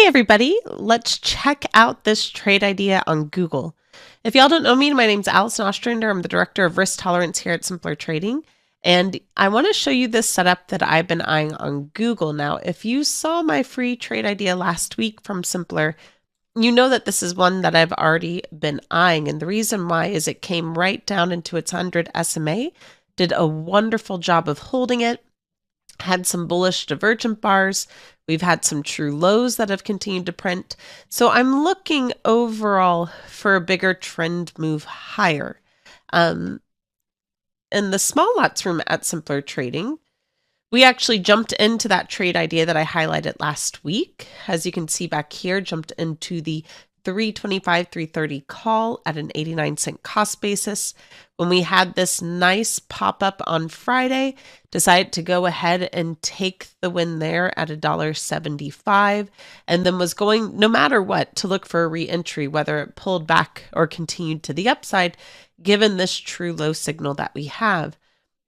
everybody, let's check out this trade idea on Google. If y'all don't know me, my name's Allison Ostrander. I'm the Director of Risk Tolerance here at Simpler Trading, and I want to show you this setup that I've been eyeing on Google. Now, if you saw my free trade idea last week from Simpler, you know that this is one that I've already been eyeing, and the reason why is it came right down into its 100 SMA, did a wonderful job of holding it, had some bullish divergent bars. We've had some true lows that have continued to print. So I'm looking overall for a bigger trend move higher. In the small lots room at Simpler Trading, we actually jumped into that trade idea that I highlighted last week. As you can see back here, jumped into the 325, 330 call at an 89-cent cost basis. When we had this nice pop-up on Friday, decided to go ahead and take the win there at $1.75, and then was going, no matter what, to look for a re-entry, whether it pulled back or continued to the upside, given this true low signal that we have.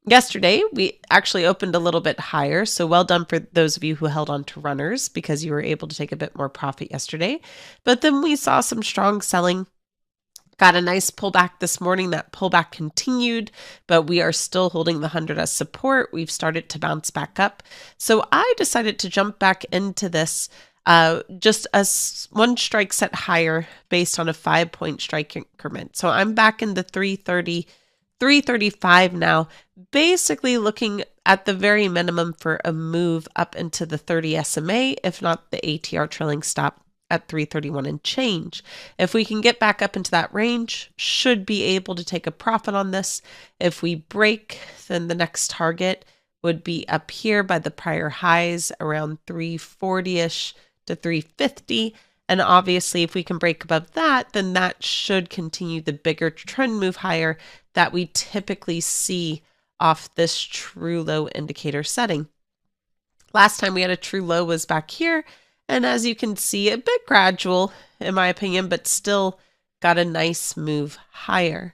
Yesterday, we actually opened a little bit higher, so well done for those of you who held on to runners because you were able to take a bit more profit yesterday. But then we saw some strong selling, got a nice pullback this morning. That pullback continued, but we are still holding the 100 as support. We've started to bounce back up. So I decided to jump back into this just as one strike set higher based on a 5-point strike increment. So I'm back in the 330, 335 now, basically looking at the very minimum for a move up into the 30 SMA, if not the ATR trailing stop at 331 and change. If we can get back up into that range, should be able to take a profit on this. If we break, then the next target would be up here by the prior highs around 340-ish to 350. And obviously, if we can break above that, then that should continue the bigger trend move higher that we typically see off this true low indicator setting. Last time we had a true low was back here. And as you can see, a bit gradual, in my opinion, but still got a nice move higher.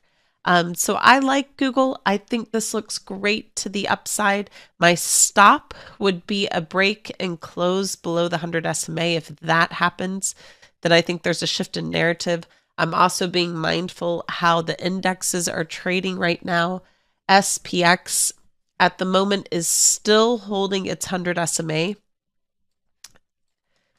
So I like Google. I think this looks great to the upside. My stop would be a break and close below the 100 SMA. If that happens, then I think there's a shift in narrative. I'm also being mindful how the indexes are trading right now. SPX at the moment is still holding its 100 SMA.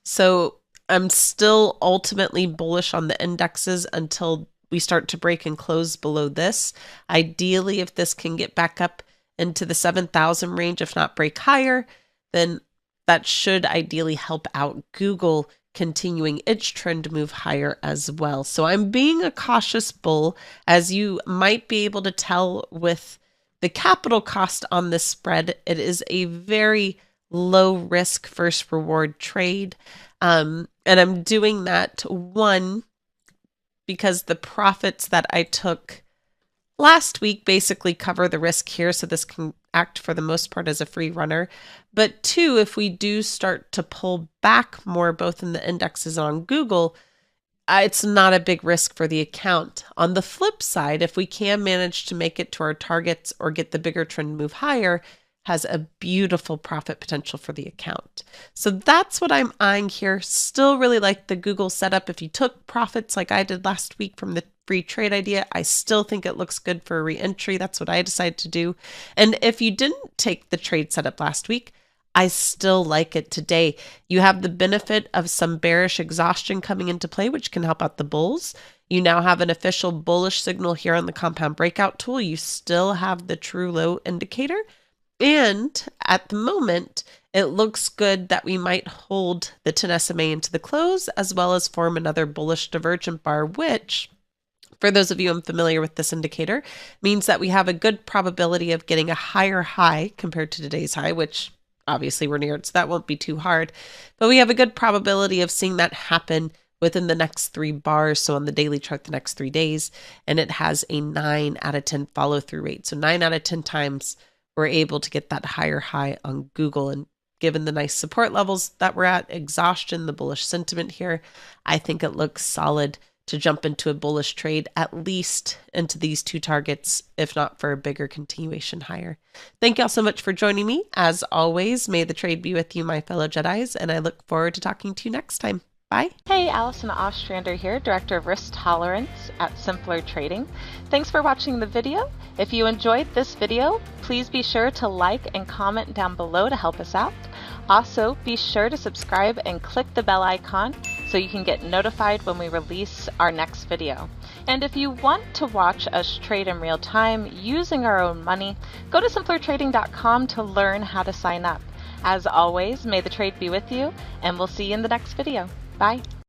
So I'm still ultimately bullish on the indexes until we start to break and close below this. Ideally, if this can get back up into the 7,000 range, if not break higher, then that should ideally help out Google continuing its trend to move higher as well. So I'm being a cautious bull, as you might be able to tell with the capital cost on this spread. It is a very low risk first reward trade. And I'm doing that, one, because the profits that I took last week basically cover the risk here, so this can act for the most part as a free runner. But two, if we do start to pull back more, both in the indexes and on Google, it's not a big risk for the account. On the flip side, if we can manage to make it to our targets or get the bigger trend move higher, has a beautiful profit potential for the account. So that's what I'm eyeing here. Still really like the Google setup. If you took profits like I did last week from the free trade idea, I still think it looks good for a re-entry. That's what I decided to do. And if you didn't take the trade setup last week, I still like it today. You have the benefit of some bearish exhaustion coming into play, which can help out the bulls. You now have an official bullish signal here on the compound breakout tool. You still have the true low indicator. And at the moment, it looks good that we might hold the 10 SMA into the close, as well as form another bullish divergent bar, which, for those of you unfamiliar with this indicator, means that we have a good probability of getting a higher high compared to today's high, which obviously we're near it, so that won't be too hard. But we have a good probability of seeing that happen within the next 3 bars, so on the daily chart the next 3 days, and it has a 9 out of 10 follow-through rate. So 9 out of 10 times we're able to get that higher high on Google. And given the nice support levels that we're at, exhaustion, the bullish sentiment here, I think it looks solid to jump into a bullish trade, at least into these 2 targets, if not for a bigger continuation higher. Thank y'all so much for joining me. As always, may the trade be with you, my fellow Jedis, and I look forward to talking to you next time. Bye. Hey, Allison Ostrander here, Director of Risk Tolerance at Simpler Trading. Thanks for watching the video. If you enjoyed this video, please be sure to like and comment down below to help us out. Also, be sure to subscribe and click the bell icon so you can get notified when we release our next video. And if you want to watch us trade in real time using our own money, go to simplertrading.com to learn how to sign up. As always, may the trade be with you, and we'll see you in the next video. Bye.